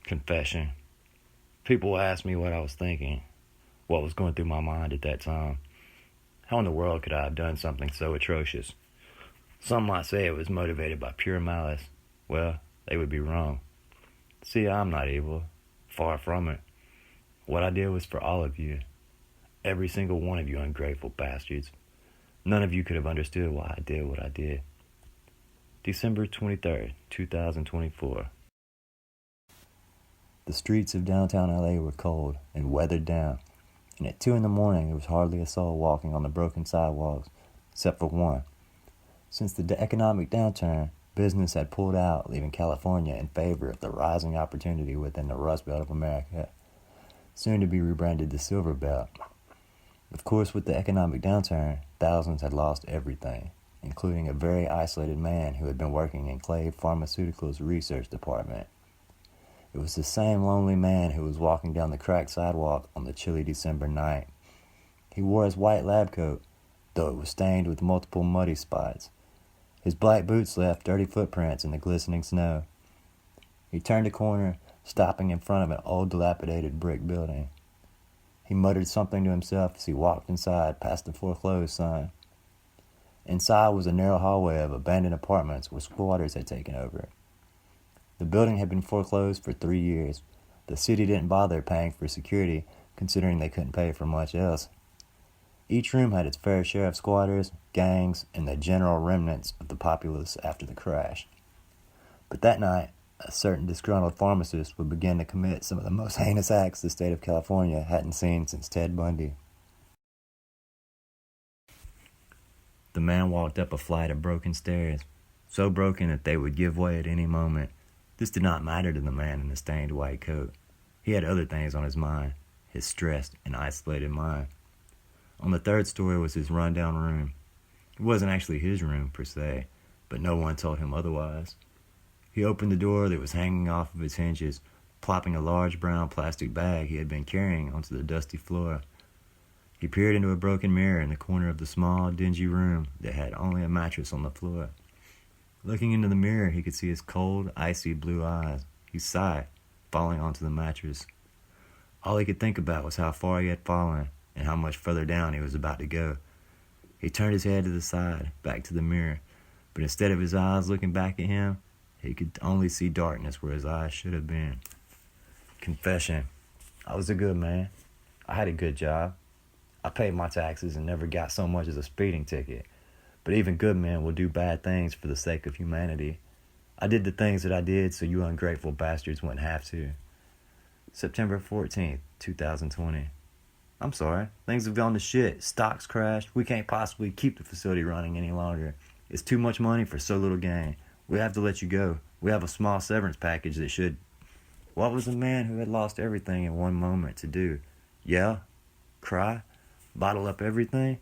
Confession. People ask me what I was thinking, what was going through my mind at that time. How in the world could I have done something so atrocious? Some might say it was motivated by pure malice. Well, they would be wrong. See, I'm not evil. Far from it. What I did was for all of you. Every single one of you ungrateful bastards. None of you could have understood why I did what I did. December 23rd, 2024. The streets of downtown LA were cold and weathered down, and at 2 a.m. there was hardly a soul walking on the broken sidewalks, except for one. Since the economic downturn, business had pulled out, leaving California in favor of the rising opportunity within the Rust Belt of America, soon to be rebranded the Silver Belt. Of course, with the economic downturn, thousands had lost everything, including a very isolated man who had been working in Klave Pharmaceuticals' research department. It was the same lonely man who was walking down the cracked sidewalk on the chilly December night. He wore his white lab coat, though it was stained with multiple muddy spots. His black boots left dirty footprints in the glistening snow. He turned a corner, stopping in front of an old dilapidated brick building. He muttered something to himself as he walked inside past the foreclosed sign. Inside was a narrow hallway of abandoned apartments where squatters had taken over. The building had been foreclosed for 3 years. The city didn't bother paying for security, considering they couldn't pay for much else. Each room had its fair share of squatters, gangs, and the general remnants of the populace after the crash. But that night, a certain disgruntled pharmacist would begin to commit some of the most heinous acts the state of California hadn't seen since Ted Bundy. The man walked up a flight of broken stairs, so broken that they would give way at any moment. This did not matter to the man in the stained white coat. He had other things on his mind, his stressed and isolated mind. On the 3rd story was his rundown room. It wasn't actually his room, per se, but no one told him otherwise. He opened the door that was hanging off of its hinges, plopping a large brown plastic bag he had been carrying onto the dusty floor. He peered into a broken mirror in the corner of the small, dingy room that had only a mattress on the floor. Looking into the mirror, he could see his cold, icy blue eyes. He sighed, falling onto the mattress. All he could think about was how far he had fallen and how much further down he was about to go. He turned his head to the side, back to the mirror, but instead of his eyes looking back at him, he could only see darkness where his eyes should have been. Confession. I was a good man. I had a good job. I paid my taxes and never got so much as a speeding ticket. But even good men will do bad things for the sake of humanity. I did the things that I did so you ungrateful bastards wouldn't have to. September 14th, 2020. I'm sorry. Things have gone to shit. Stocks crashed. We can't possibly keep the facility running any longer. It's too much money for so little gain. We have to let you go. We have a small severance package that should... What was a man who had lost everything in one moment to do? Yell? Cry? Bottle up everything?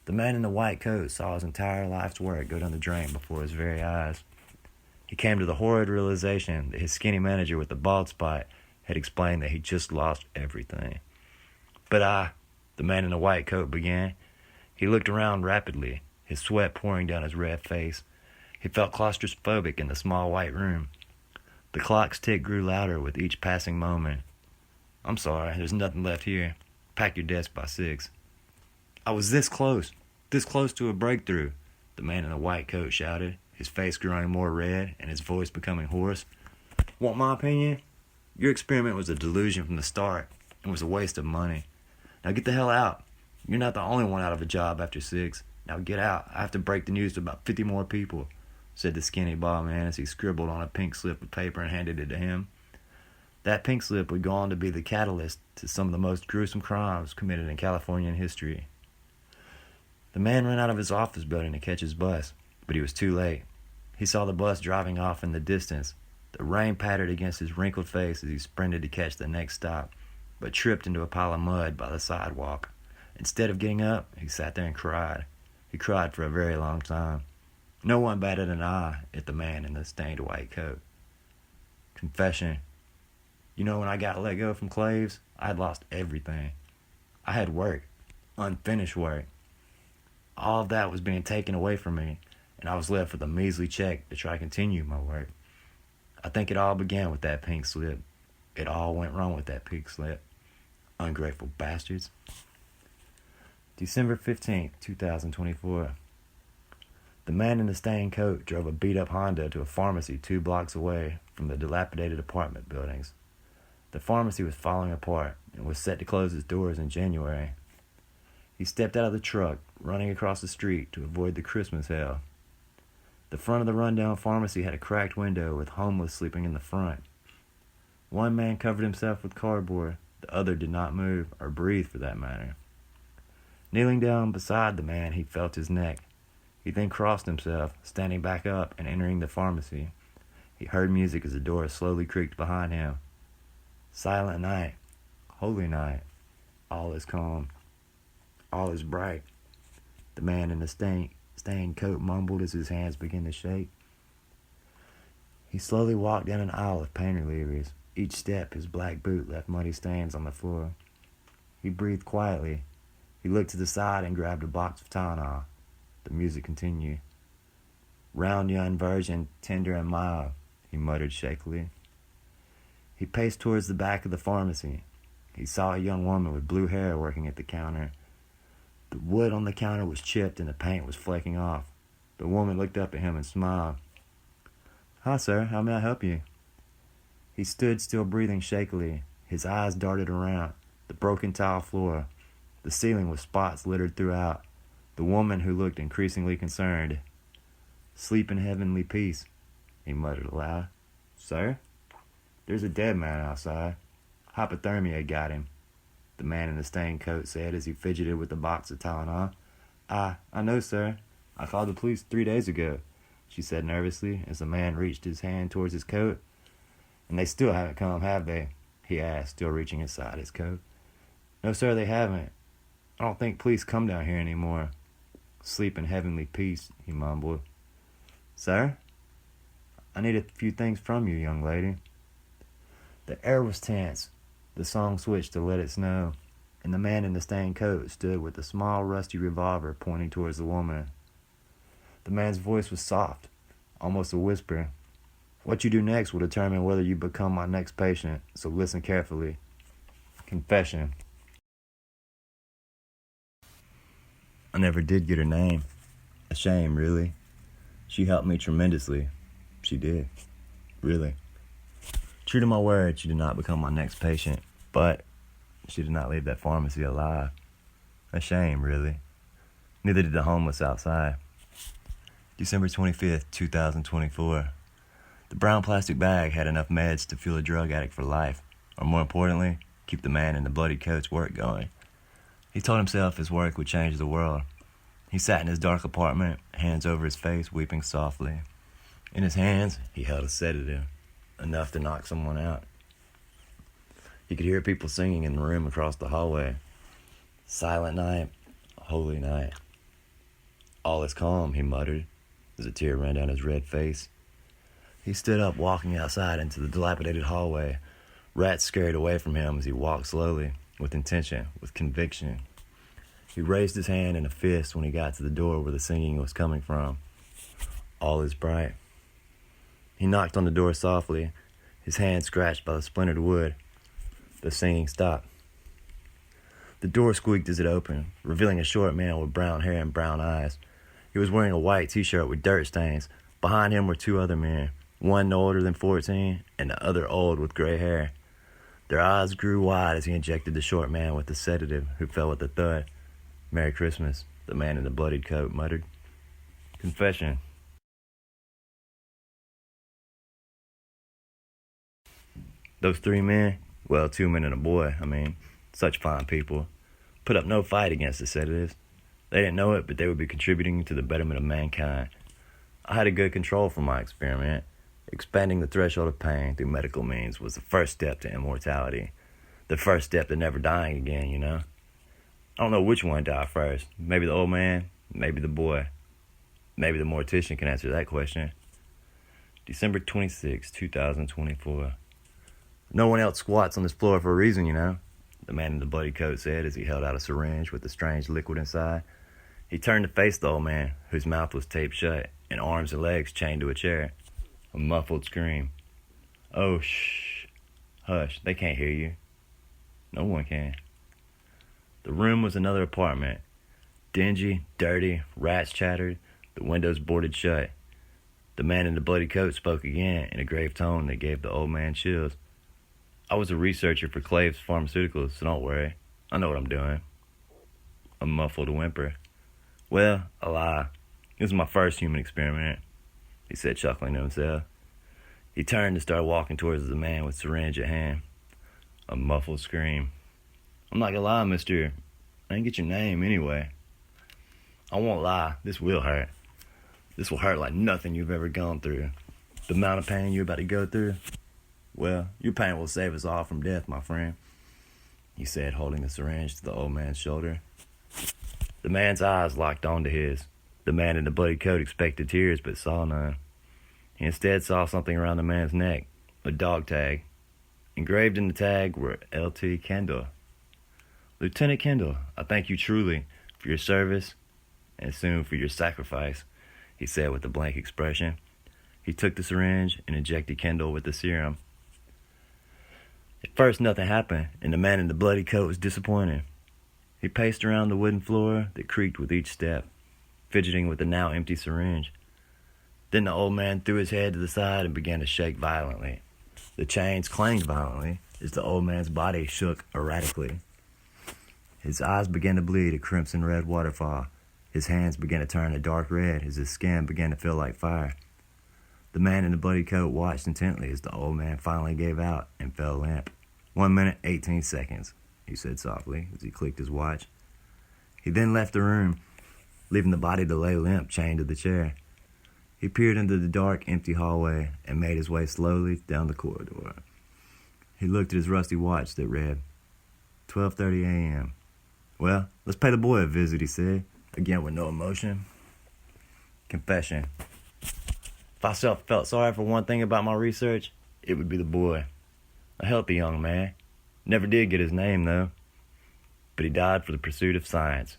The man in the white coat saw his entire life's work go down the drain before his very eyes. He came to the horrid realization that his skinny manager with the bald spot had explained that he just lost everything. But the man in the white coat began. He looked around rapidly, his sweat pouring down his red face. He felt claustrophobic in the small white room. The clock's tick grew louder with each passing moment. I'm sorry, there's nothing left here. Pack your desk by 6. I was this close to a breakthrough, the man in the white coat shouted, his face growing more red and his voice becoming hoarse. Want my opinion? Your experiment was a delusion from the start and was a waste of money. Now get the hell out. You're not the only one out of a job after 6. Now get out. I have to break the news to about 50 more people, said the skinny bald man as he scribbled on a pink slip of paper and handed it to him. That pink slip would go on to be the catalyst to some of the most gruesome crimes committed in Californian history. The man ran out of his office building to catch his bus, but he was too late. He saw the bus driving off in the distance. The rain pattered against his wrinkled face as he sprinted to catch the next stop, but tripped into a pile of mud by the sidewalk. Instead of getting up, he sat there and cried. He cried for a very long time. No one batted an eye at the man in the stained white coat. Confession. You know, when I got let go from Claves, I had lost everything. I had work, unfinished work. All of that was being taken away from me, and I was left with a measly check to try to continue my work. I think it all began with that pink slip. It all went wrong with that pink slip. Ungrateful bastards. December 15th, 2024. The man in the stained coat drove a beat-up Honda to a pharmacy 2 blocks away from the dilapidated apartment buildings. The pharmacy was falling apart and was set to close its doors in January. He stepped out of the truck, running across the street to avoid the Christmas hell. The front of the rundown pharmacy had a cracked window with homeless sleeping in the front. One man covered himself with cardboard. The other did not move, or breathe for that matter. Kneeling down beside the man, he felt his neck. He then crossed himself, standing back up and entering the pharmacy. He heard music as the door slowly creaked behind him. Silent night, holy night, all is calm, all is bright. The man in the stained coat mumbled as his hands began to shake. He slowly walked down an aisle of pain relievers. Each step, his black boot left muddy stains on the floor. He breathed quietly. He looked to the side and grabbed a box of Tylenol. The music continued. Round young virgin, tender and mild, he muttered shakily. He paced towards the back of the pharmacy. He saw a young woman with blue hair working at the counter. The wood on the counter was chipped and the paint was flaking off. The woman looked up at him and smiled. "Hi, sir. How may I help you?" He stood still, breathing shakily. His eyes darted around. The broken tile floor. The ceiling with spots littered throughout. The woman, who looked increasingly concerned. "Sleep in heavenly peace," he muttered aloud. "Sir? There's a dead man outside. Hypothermia got him," the man in the stained coat said as he fidgeted with the box of Tylenol. I know, sir. I called the police 3 days ago," she said nervously as the man reached his hand towards his coat. "And they still haven't come, have they?" he asked, still reaching inside his coat. "No, sir, they haven't. I don't think police come down here anymore." "Sleep in heavenly peace," he mumbled. "Sir? I need a few things from you, young lady." The air was tense. The song switched to Let It Snow, and the man in the stained coat stood with a small rusty revolver pointing towards the woman. The man's voice was soft, almost a whisper. "What you do next will determine whether you become my next patient, so listen carefully. Confession. I never did get her name. A shame, really. She helped me tremendously. She did. Really. True to my word, she did not become my next patient, but she did not leave that pharmacy alive. A shame, really. Neither did the homeless outside. December 25th, 2024. The brown plastic bag had enough meds to fuel a drug addict for life, or more importantly, keep the man in the bloody coat's work going. He told himself his work would change the world. He sat in his dark apartment, hands over his face, weeping softly. In his hands, he held a sedative, enough to knock someone out. He could hear people singing in the room across the hallway. Silent night, holy night. All is calm, he muttered, as a tear ran down his red face. He stood up, walking outside into the dilapidated hallway. Rats scurried away from him as he walked slowly, with intention, with conviction. He raised his hand in a fist when he got to the door where the singing was coming from. All is bright. He knocked on the door softly, his hand scratched by the splintered wood. The singing stopped. The door squeaked as it opened, revealing a short man with brown hair and brown eyes. He was wearing a white t-shirt with dirt stains. Behind him were 2 other men, one no older than 14 and the other old with gray hair. Their eyes grew wide as he injected the short man with the sedative, who fell with a thud. "Merry Christmas," the man in the bloodied coat muttered. Confession. Those 3 men, well, 2 men and a boy, such fine people, put up no fight against the sedatives. They didn't know it, but they would be contributing to the betterment of mankind. I had a good control for my experiment. Expanding the threshold of pain through medical means was the first step to immortality. The first step to never dying again, you know? I don't know which one died first. Maybe the old man, maybe the boy. Maybe the mortician can answer that question. December 26, 2024. No one else squats on this floor for a reason, you know, the man in the bloody coat said as he held out a syringe with a strange liquid inside. He turned to face the old man, whose mouth was taped shut and arms and legs chained to a chair. A muffled scream. Oh, shh. Hush, they can't hear you. No one can. The room was another apartment. Dingy, dirty, rats chattered, the windows boarded shut. The man in the bloody coat spoke again in a grave tone that gave the old man chills. I was a researcher for Klave's Pharmaceuticals, so don't worry. I know what I'm doing. A muffled whimper. Well, a lie. This is my first human experiment, he said, chuckling to himself. He turned and started walking towards the man with syringe at hand. A muffled scream. I'm not gonna lie, mister. I didn't get your name anyway. I won't lie. This will hurt. This will hurt like nothing you've ever gone through. The amount of pain you're about to go through, well, your pain will save us all from death, my friend, he said, holding the syringe to the old man's shoulder. The man's eyes locked onto his. The man in the bloody coat expected tears but saw none. He instead saw something around the man's neck, a dog tag. Engraved in the tag were L.T. Kendall. Lieutenant Kendall, I thank you truly for your service and soon for your sacrifice, he said with a blank expression. He took the syringe and injected Kendall with the serum. At first nothing happened, and the man in the bloody coat was disappointed. He paced around the wooden floor that creaked with each step, fidgeting with the now empty syringe. Then the old man threw his head to the side and began to shake violently. The chains clanged violently as the old man's body shook erratically. His eyes began to bleed a crimson red waterfall. His hands began to turn a dark red as his skin began to feel like fire. The man in the bloody coat watched intently as the old man finally gave out and fell limp. 1 minute, 18 seconds, he said softly as he clicked his watch. He then left the room, leaving the body to lay limp, chained to the chair. He peered into the dark, empty hallway and made his way slowly down the corridor. He looked at his rusty watch that read 12:30 a.m. Well, let's pay the boy a visit, he said, again with no emotion. Confession. If I felt sorry for one thing about my research, it would be the boy. A healthy young man. Never did get his name, though. But he died for the pursuit of science.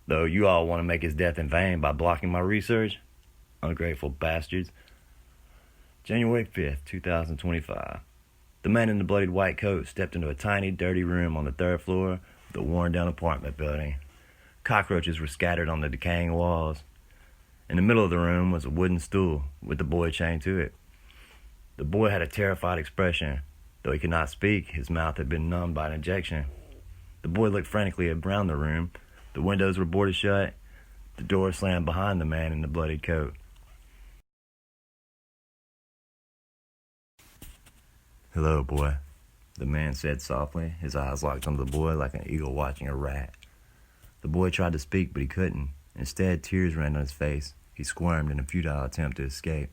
Though you all want to make his death in vain by blocking my research? Ungrateful bastards. January 5th, 2025. The man in the bloodied white coat stepped into a tiny, dirty room on the third floor of the worn-down apartment building. Cockroaches were scattered on the decaying walls. In the middle of the room was a wooden stool with the boy chained to it. The boy had a terrified expression. Though he could not speak, his mouth had been numbed by an injection. The boy looked frantically around the room. The windows were boarded shut. The door slammed behind the man in the bloodied coat. Hello, boy, the man said softly, his eyes locked onto the boy like an eagle watching a rat. The boy tried to speak, but he couldn't. Instead, tears ran down his face. He squirmed in a futile attempt to escape.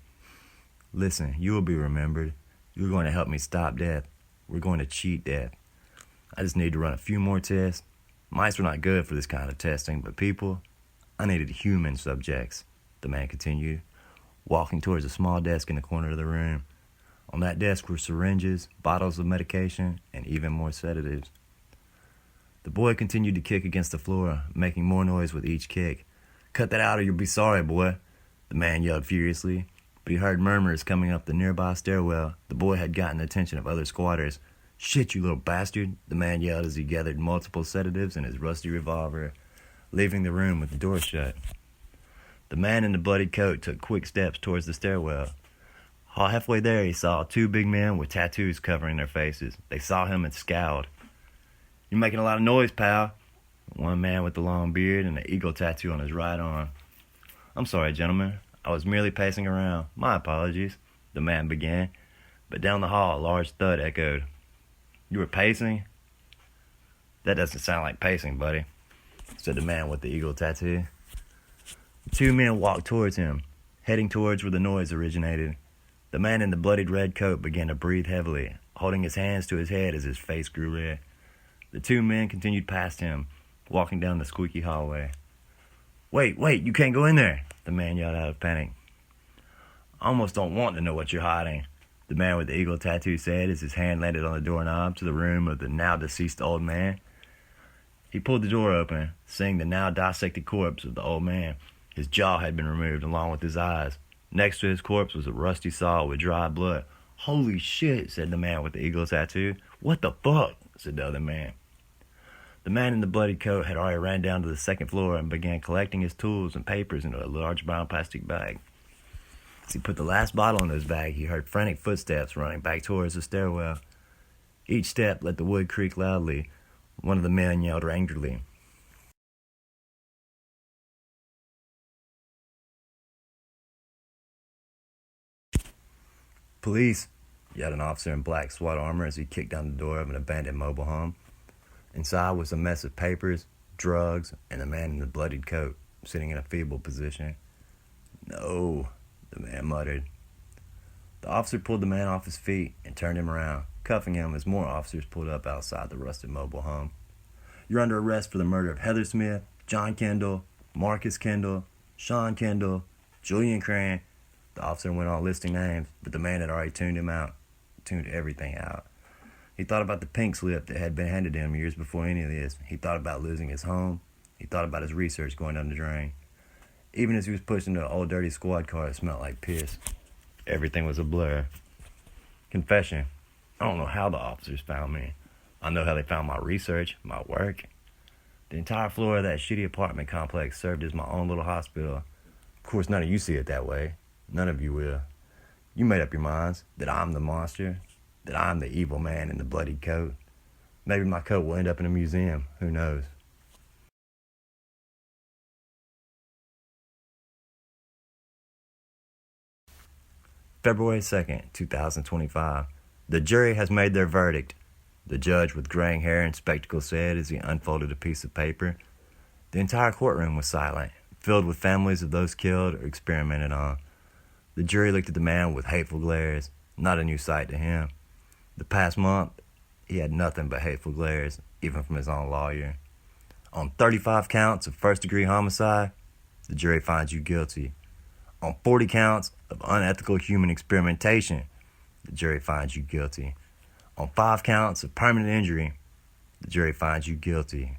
Listen, you will be remembered. You're going to help me stop death. We're going to cheat death. I just need to run a few more tests. Mice were not good for this kind of testing, but people, I needed human subjects, the man continued, walking towards a small desk in the corner of the room. On that desk were syringes, bottles of medication, and even more sedatives. The boy continued to kick against the floor, making more noise with each kick. Cut that out or you'll be sorry, boy, the man yelled furiously. But he heard murmurs coming up the nearby stairwell. The boy had gotten the attention of other squatters. Shit, you little bastard, the man yelled as he gathered multiple sedatives and his rusty revolver, leaving the room with the door shut. The man in the bloodied coat took quick steps towards the stairwell. Halfway there, he saw two big men with tattoos covering their faces. They saw him and scowled. You're making a lot of noise, pal. One man with the long beard and an eagle tattoo on his right arm. I'm sorry, gentlemen. I was merely pacing around. My apologies, the man began. But down the hall, a large thud echoed. You were pacing? That doesn't sound like pacing, buddy, said the man with the eagle tattoo. The two men walked towards him, heading towards where the noise originated. The man in the bloodied red coat began to breathe heavily, holding his hands to his head as his face grew red. The two men continued past him, walking down the squeaky hallway. Wait, you can't go in there, the man yelled out of panic. I almost don't want to know what you're hiding, the man with the eagle tattoo said as his hand landed on the doorknob to the room of the now deceased old man. He pulled the door open, seeing the now dissected corpse of the old man. His jaw had been removed along with his eyes. Next to his corpse was a rusty saw with dry blood "Holy shit," said the man with the eagle tattoo. "What the fuck?" said the other man. The man in the bloodied coat had already ran down to the second floor and began collecting his tools and papers into a large brown plastic bag. As he put the last bottle in his bag, he heard frantic footsteps running back towards the stairwell. Each step let the wood creak loudly. One of the men yelled angrily. "Police!" yelled an officer in black SWAT armor as he kicked down the door of an abandoned mobile home. Inside was a mess of papers, drugs, and a man in the bloodied coat, sitting in a feeble position. "No," the man muttered. The officer pulled the man off his feet and turned him around, cuffing him as more officers pulled up outside the rusted mobile home. "You're under arrest for the murder of Heather Smith, John Kendall, Marcus Kendall, Sean Kendall, Julian Crane." The officer went on listing names, but the man had already tuned everything out. He thought about the pink slip that had been handed to him years before any of this. He thought about losing his home. He thought about his research going down the drain. Even as he was pushed into an old dirty squad car that smelled like piss. Everything was a blur. Confession. I don't know how the officers found me. I know how they found my research, my work. The entire floor of that shitty apartment complex served as my own little hospital. Of course, none of you see it that way. None of you will. You made up your minds that I'm the monster, that I'm the evil man in the bloodied coat. Maybe my coat will end up in a museum. Who knows? February 2nd, 2025. The jury has made their verdict, the judge with graying hair and spectacles said as he unfolded a piece of paper. The entire courtroom was silent, filled with families of those killed or experimented on. The jury looked at the man with hateful glares, not a new sight to him. The past month, he had nothing but hateful glares, even from his own lawyer. On 35 counts of first-degree homicide, the jury finds you guilty. On 40 counts of unethical human experimentation, the jury finds you guilty. On 5 counts of permanent injury, the jury finds you guilty.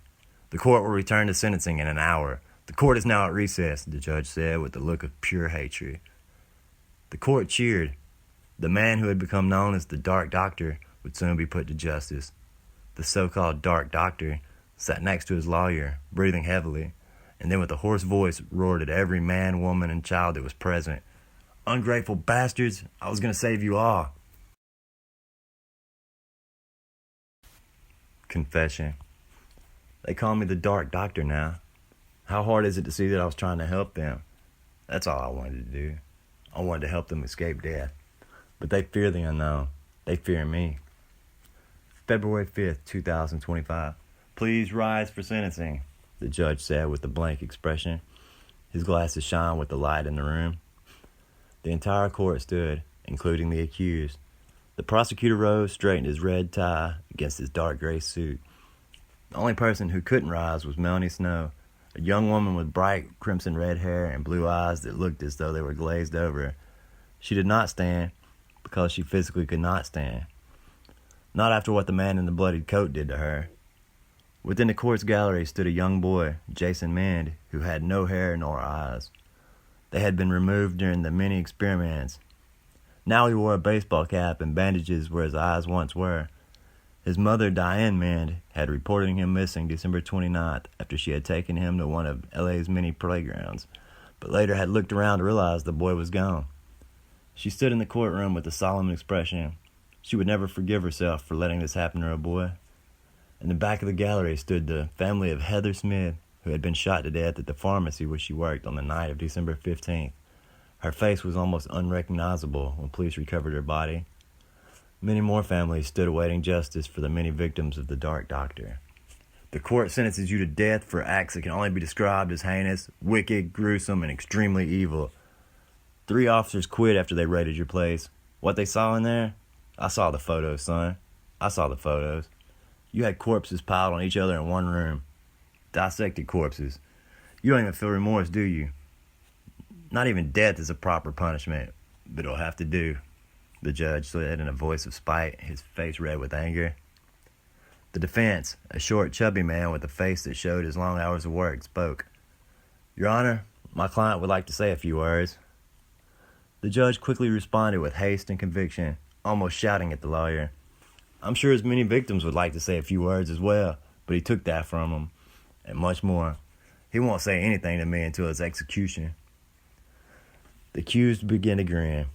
The court will return to sentencing in an hour. The court is now at recess, the judge said with a look of pure hatred. The court cheered. The man who had become known as the Dark Doctor would soon be put to justice. The so-called Dark Doctor sat next to his lawyer, breathing heavily, and then with a hoarse voice roared at every man, woman, and child that was present. "Ungrateful bastards, I was going to save you all." Confession. They call me the Dark Doctor now. How hard is it to see that I was trying to help them? That's all I wanted to do. I wanted to help them escape death. But they fear the unknown. They fear me. February 5th, 2025. "Please rise for sentencing," the judge said with a blank expression. His glasses shone with the light in the room. The entire court stood, including the accused. The prosecutor rose, straightened his red tie against his dark gray suit. The only person who couldn't rise was Melanie Snow, a young woman with bright crimson red hair and blue eyes that looked as though they were glazed over. She did not stand because she physically could not stand. Not after what the man in the bloodied coat did to her. Within the court's gallery stood a young boy, Jason Mend, who had no hair nor eyes. They had been removed during the many experiments. Now he wore a baseball cap and bandages where his eyes once were. His mother, Diane Mend, had reported him missing December 29th after she had taken him to one of LA's many playgrounds, but later had looked around to realize the boy was gone. She stood in the courtroom with a solemn expression. She would never forgive herself for letting this happen to her boy. In the back of the gallery stood the family of Heather Smith, who had been shot to death at the pharmacy where she worked on the night of December 15th. Her face was almost unrecognizable when police recovered her body. Many more families stood awaiting justice for the many victims of the Dark Doctor. The court sentences you to death for acts that can only be described as heinous, wicked, gruesome, and extremely evil. 3 officers quit after they raided your place. What they saw in there? I saw the photos, son. I saw the photos. You had corpses piled on each other in one room. Dissected corpses. You don't even feel remorse, do you? Not even death is a proper punishment, but it'll have to do, the judge said in a voice of spite, his face red with anger. The defense, a short, chubby man with a face that showed his long hours of work, spoke. "Your Honor, my client would like to say a few words." The judge quickly responded with haste and conviction. almost shouting at the lawyer. I'm sure his many victims would like to say a few words as well, but he took that from him, and much more. He won't say anything to me until his execution. The accused began to grin,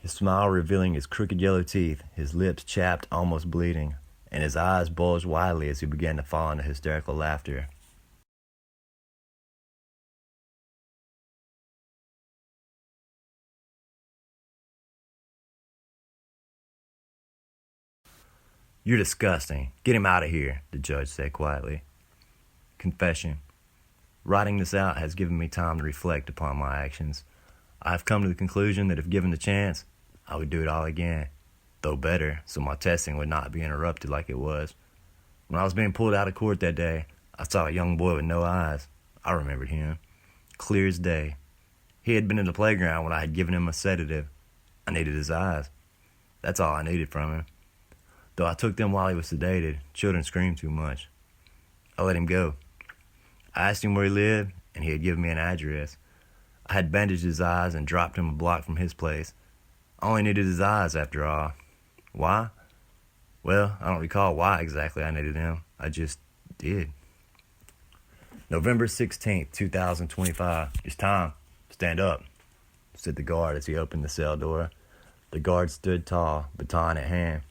his smile revealing his crooked yellow teeth, his lips chapped, almost bleeding, and his eyes bulged widely as he began to fall into hysterical laughter. You're disgusting. Get him out of here, the judge said quietly. Confession. Writing this out has given me time to reflect upon my actions. I have come to the conclusion that if given the chance, I would do it all again, though better, so my testing would not be interrupted like it was. When I was being pulled out of court that day, I saw a young boy with no eyes. I remembered him, clear as day. He had been in the playground when I had given him a sedative. I needed his eyes. That's all I needed from him. Though I took them while he was sedated, children scream too much. I let him go. I asked him where he lived, and he had given me an address. I had bandaged his eyes and dropped him a block from his place. I only needed his eyes, after all. Why? Well, I don't recall why exactly I needed him. I just did. November 16th, 2025. It's time. Stand up, said the guard as he opened the cell door. The guard stood tall, baton at hand.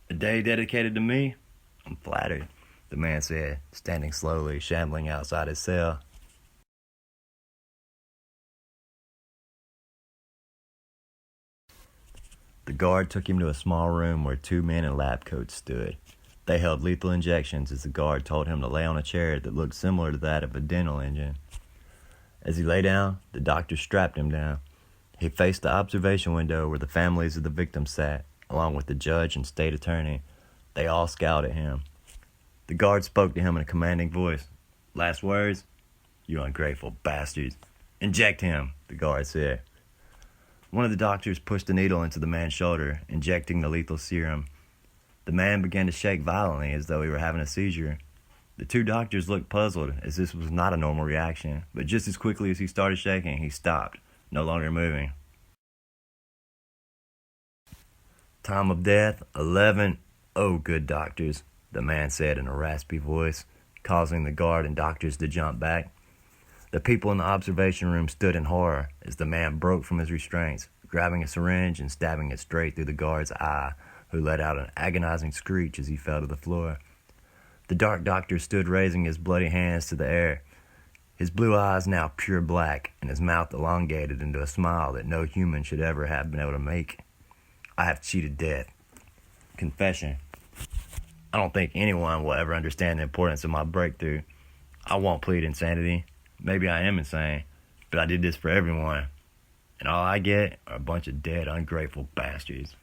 A day dedicated to me? I'm flattered, the man said, standing slowly, shambling outside his cell. The guard took him to a small room where two men in lab coats stood. They held lethal injections as the guard told him to lay on a chair that looked similar to that of a dental engine. As he lay down, the doctor strapped him down. He faced the observation window where the families of the victims sat, along with the judge and state attorney. They all scowled at him. The guard spoke to him in a commanding voice. Last words? You ungrateful bastards. Inject him, the guard said. One of the doctors pushed a needle into the man's shoulder, injecting the lethal serum. The man began to shake violently as though he were having a seizure. The two doctors looked puzzled, as this was not a normal reaction, but just as quickly as he started shaking, he stopped, no longer moving. Time of death, 11. Oh, good doctors, the man said in a raspy voice, causing the guard and doctors to jump back. The people in the observation room stood in horror as the man broke from his restraints, grabbing a syringe and stabbing it straight through the guard's eye, who let out an agonizing screech as he fell to the floor. The dark doctor stood raising his bloody hands to the air, his blue eyes now pure black and his mouth elongated into a smile that no human should ever have been able to make. I have cheated death. Confession. I don't think anyone will ever understand the importance of my breakthrough. I won't plead insanity. Maybe I am insane, but I did this for everyone. And all I get are a bunch of dead, ungrateful bastards.